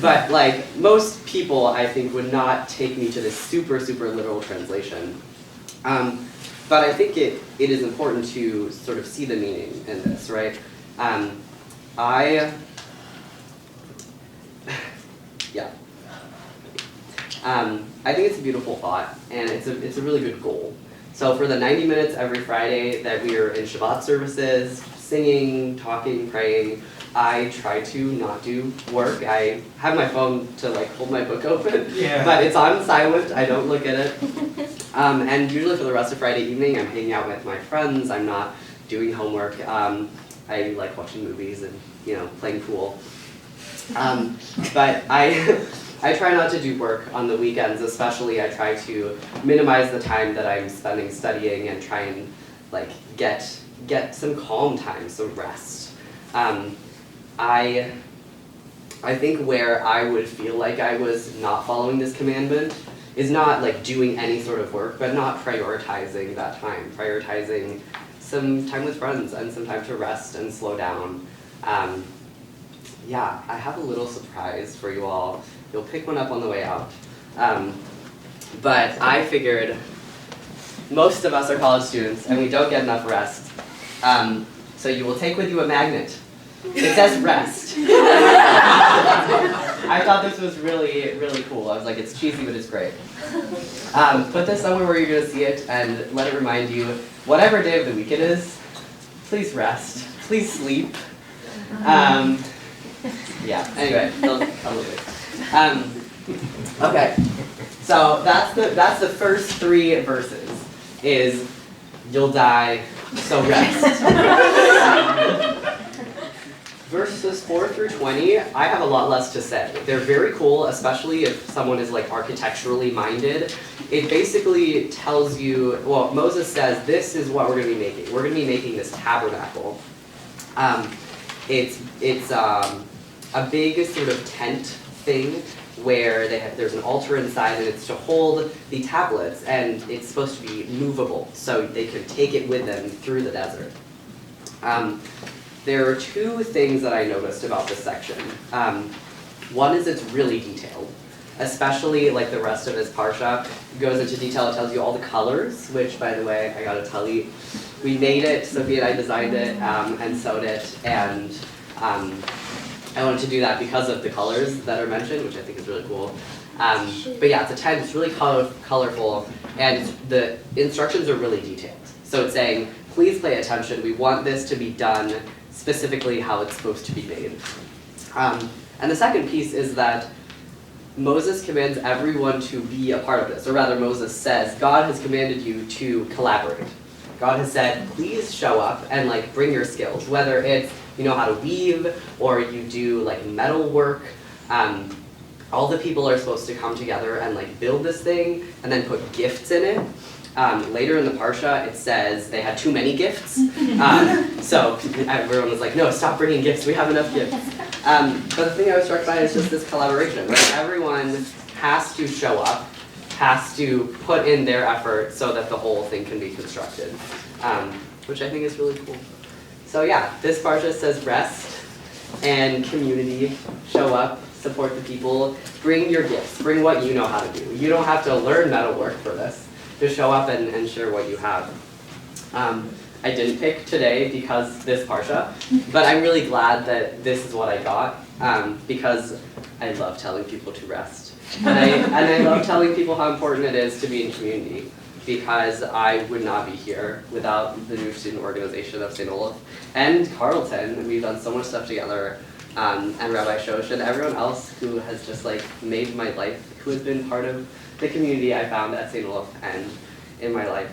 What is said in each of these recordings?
But like most people, I think, would not take me to this super, super literal translation. But I think it is important to sort of see the meaning in this, right? I think it's a beautiful thought, and it's a really good goal. So for the 90 minutes every Friday that we are in Shabbat services, singing, talking, praying, I try to not do work. I have my phone to like hold my book open, but it's on silent. I don't look at it. And usually for the rest of Friday evening, I'm hanging out with my friends. I'm not doing homework. I like watching movies and playing pool. But I try not to do work on the weekends, especially. I try to minimize the time that I'm spending studying and try and like get some calm time, some rest. I think where I would feel like I was not following this commandment is not like doing any sort of work, but not prioritizing that time, prioritizing some time with friends and some time to rest and slow down. Yeah, I have a little surprise for you all. You'll pick one up on the way out. But I figured most of us are college students and we don't get enough rest. So you will take with you a magnet. It says rest. I thought this was really, really cool. I was like, it's cheesy, but it's great. Put this somewhere where you're going to see it and let it remind you, whatever day of the week it is, please rest. Please sleep. Yeah, anyway, okay, so that's the first 3 verses, is you'll die, so rest. Verses 4 through 20, I have a lot less to say. They're very cool, especially if someone is like architecturally minded. It basically tells you, well, Moses says, this is what we're going to be making. We're going to be making this tabernacle. It's a big sort of tent thing where there's an altar inside and it's to hold the tablets, and it's supposed to be movable so they can take it with them through the desert. There are 2 things that I noticed about this section. One is it's really detailed, especially like the rest of his parsha goes into detail. It tells you all the colors, which, by the way, I gotta tell you, we made it, Sophie and I designed it and sewed it, and I wanted to do that because of the colors that are mentioned, which I think is really cool. But yeah, it's a tent, it's really colorful, and the instructions are really detailed. So it's saying, please pay attention, we want this to be done specifically how it's supposed to be made. And the second piece is that Moses commands everyone to be a part of this, or rather Moses says, God has commanded you to collaborate. God has said, please show up and like bring your skills, whether it's you know how to weave or you do like metal work. All the people are supposed to come together and like build this thing and then put gifts in it. Later in the Parsha, it says they had too many gifts. So everyone was like, no, stop bringing gifts, we have enough gifts. But the thing I was struck by is just this collaboration, right? Everyone has to show up, has to put in their effort so that the whole thing can be constructed, which I think is really cool. So yeah, this Parsha says rest and community, show up, support the people, bring your gifts, bring what you know how to do. You don't have to learn metalwork for this. Just show up and share what you have. I didn't pick today because this Parsha, but I'm really glad that this is what I got, because I love telling people to rest. And I love telling people how important it is to be in community, because I would not be here without the new student organization of St. Olaf and Carleton. We've done so much stuff together, and Rabbi Shosh and everyone else who has just like made my life, who has been part of the community I found at St. Olaf and in my life.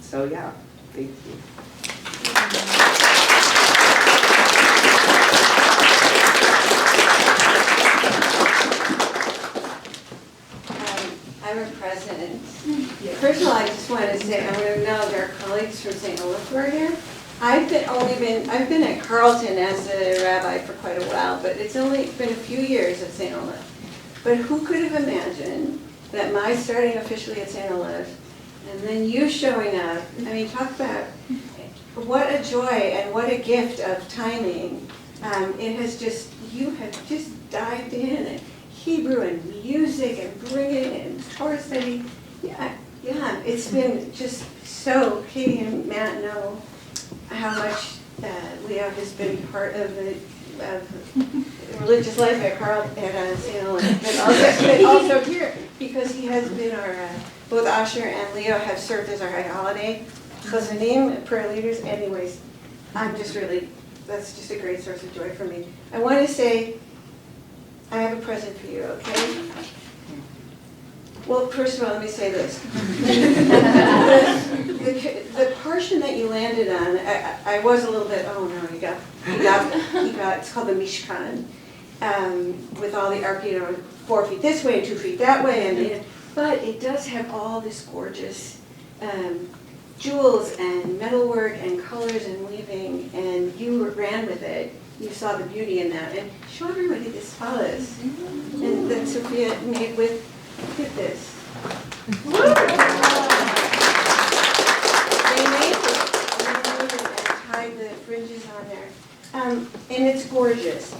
So yeah, thank you. I'm a president. First of all, I just want to say, I'm going to acknowledge our colleagues from St. Olaf who are here. I've been at Carleton as a rabbi for quite a while, but it's only been a few years at St. Olaf. But who could have imagined that my starting officially at St. Olaf and then you showing up, I mean, talk about what a joy and what a gift of timing It has just, you have just dived in, and Hebrew and music and bringing and Torah study. Yeah, it's been just so, Katie and Matt know how much Leo has been part of the religious life at Carl at St. Olaf, but also here, because he has been our, both Asher and Leo have served as our high holiday chazanim, prayer leaders. Anyways, I'm just really, that's just a great source of joy for me. I want to say, I have a present for you, okay? Well, first of all, let me say this. The portion that you landed on, I was a little bit, oh no, he got, it's called the Mishkan, with all the 4 feet this way and 2 feet that way, and but it does have all this gorgeous jewels and metalwork and colors and weaving, and you ran with it. You saw the beauty in that, and show everybody this follows, and that Sophia made with. Look at this. They made it and tied the fringes on there, and it's gorgeous.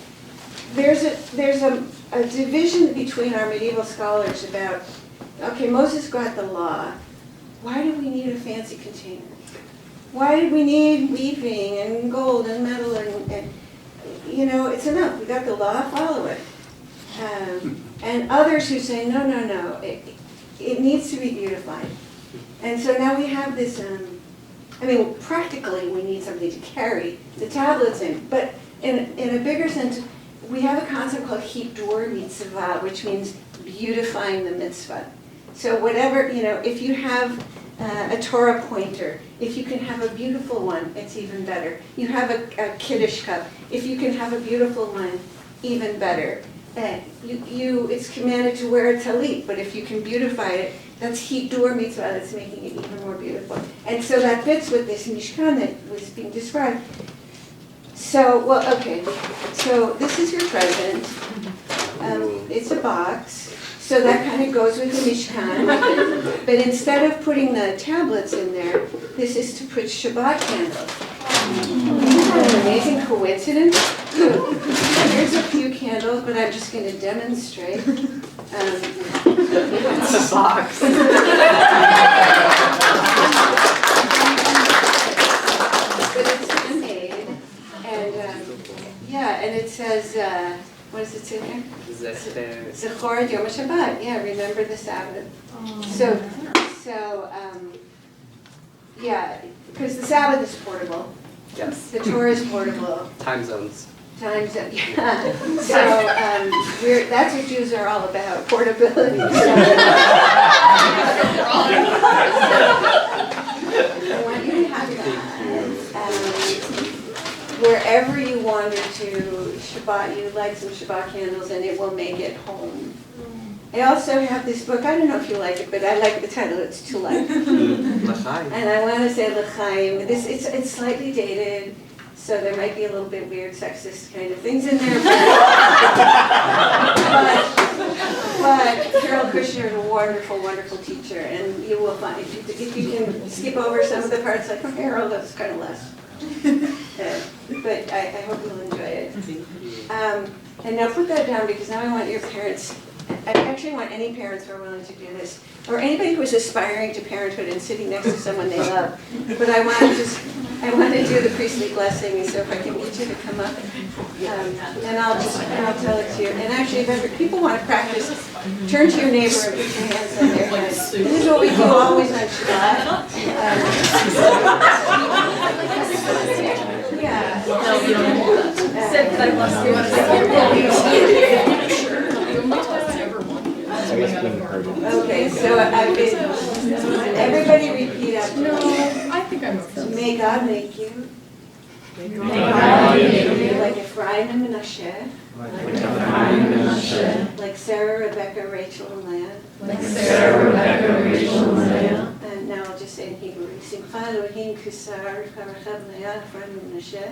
There's a division between our medieval scholars about, okay, Moses got the law. Why do we need a fancy container? Why did we need weaving and gold and metal and you know, it's enough. We got the law, follow it. And others who say, no, it needs to be beautified. And so now we have this, practically we need something to carry the tablets in, but in a bigger sense, we have a concept called hibdur mitzvah, which means beautifying the mitzvah. So whatever, if you have a Torah pointer, if you can have a beautiful one, it's even better. You have a Kiddush cup, if you can have a beautiful one, even better. It's commanded to wear a talit, but if you can beautify it, that's hibdur mitzvah, that's making it even more beautiful. And so that fits with this Mishkan that was being described. So, okay, so this is your present. It's a box, so that kind of goes with the Mishkan. But instead of putting the tablets in there, this is to put Shabbat candles. Isn't that an amazing coincidence? So, here's a few candles, but I'm just going to demonstrate. It's a box. But it's handmade, and and it says, what does it say there? Zechor Yom HaShabbat. Yeah, remember the Sabbath. So, because the Sabbath is portable. Yes. The Torah is portable. Time zones. Time zone, yeah. So that's what Jews are all about, portability. I want you to have that. Wherever you wander to Shabbat, you light some Shabbat candles and it will make it home. I also have this book, I don't know if you like it, but I like the title, it's too light. And I want to say L'chaim. It's slightly dated, so there might be a little bit weird sexist kind of things in there. But Carol Kushner is a wonderful, wonderful teacher, and you will find, if you can skip over some of the parts like Harold, that's kind of less. But I hope you'll enjoy it. And now put that down, because now I want your parents, I actually want any parents who are willing to do this, or anybody who is aspiring to parenthood and sitting next to someone they love. But I want to do the priestly blessing, so if I can get you to come up, and I'll tell it to you. And actually, if people want to practice, turn to your neighbor and put your hands on their head. This is what we do always on Shabbat. Okay, so everybody repeat after me. No, I think I'm okay. May God make you. May God make you like Ephraim and Menashe. Like Sarah, Rebecca, Rachel, and Leah. And now I'll just say in Hebrew. Simcha Elohim kusar karachav Leah, Ephraim and Menashe.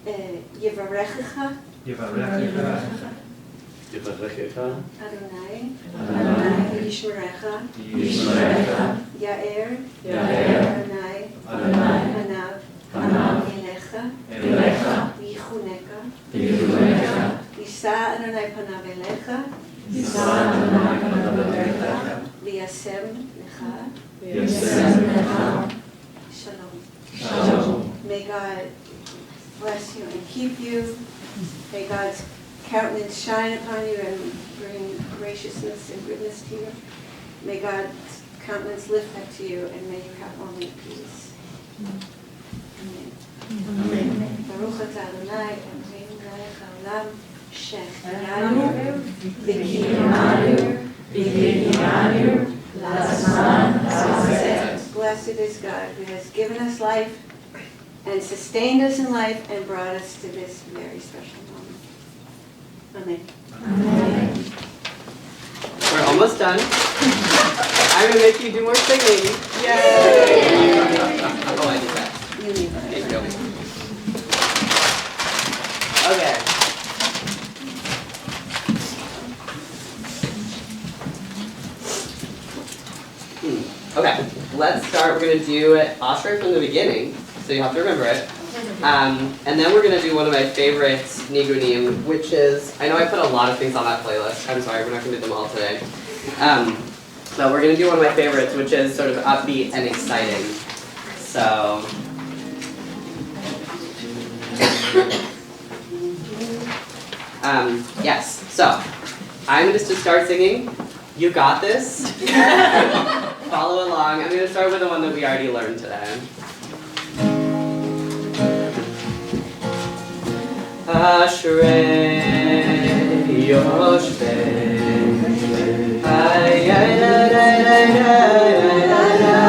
Yevarechecha. Adonai. Yishmerecha. Yair. Adonai. Anav. Elecha. ויחונקה, ויחונקה, יישא אדוני פניו אליך, יישא אדוני פניו אליך, וישם לך וישם לך shalom. שלום. May God bless you and keep you. May God's countenance shine upon you and bring graciousness and goodness to you. May God's countenance lift up to you and may you have only peace. Amen. אמן. ברוך אתה אדוני, אלוהינו מלך העולם, שהחיינו וקיימנו והגיענו לזמן הזה. Blessed is God who has given us life and sustained us in life and brought us to this very special moment. Amen. אמן. We're almost done. I'm gonna make you do more singing. Yay! Oh, I did that. You need that. Thank you. Okay. Okay, let's start. We're going to do it Osher from the beginning, so you have to remember it. And then we're going to do one of my favorite nigunim, which is, I know I put a lot of things on that playlist. I'm sorry, we're not going to do them all today. But we're going to do one of my favorites, which is sort of upbeat and exciting. So... yes, so I'm just to start singing. You got this. Follow along. I'm going to start with the one that we already learned today. Ashrei Yoshvei Ay ay ay ay ay ay ay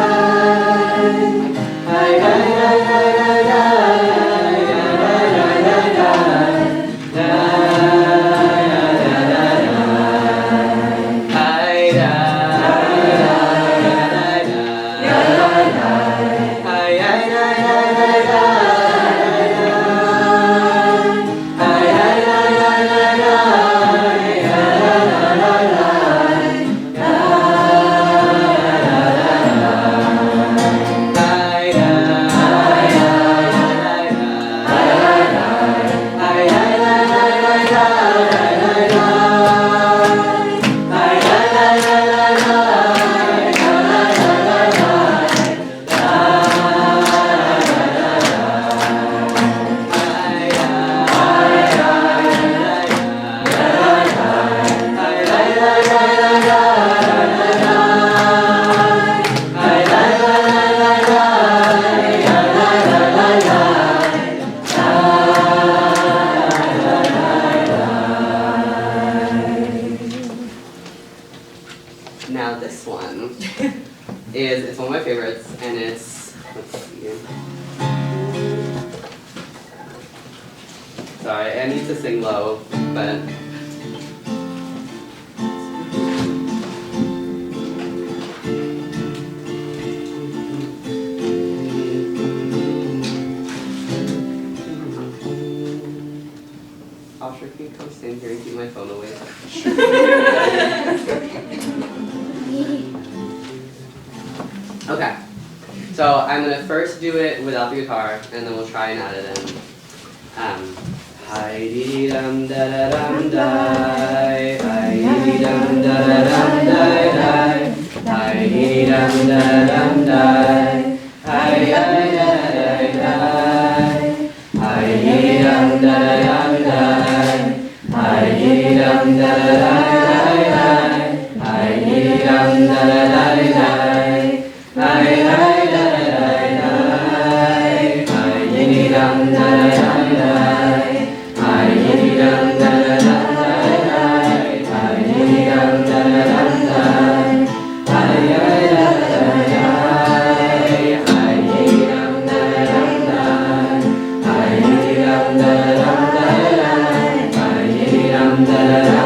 Now this one it's one of my favorites, and it's, let's see. Sorry, I need to sing low, but. Osher, can you come stand here and keep my phone away? Okay, so I'm gonna first do it without the guitar, and then we'll try and add it in. Hi dee dum da da dum die, hi dee dum da da dum die die, hi dee dum da da dum die, hi hi die die, hi dee dum da da dum die, hi dee dum da da die die, hi dee dum da da die die. Hi hi da da da hi yiddy dum da da dum da hi yiddy dum da da dum da hi yiddy dum da da dum da hi hi da da da hi yiddy dum da da dum da hi yiddy dum da da dum da hi yiddy dum da da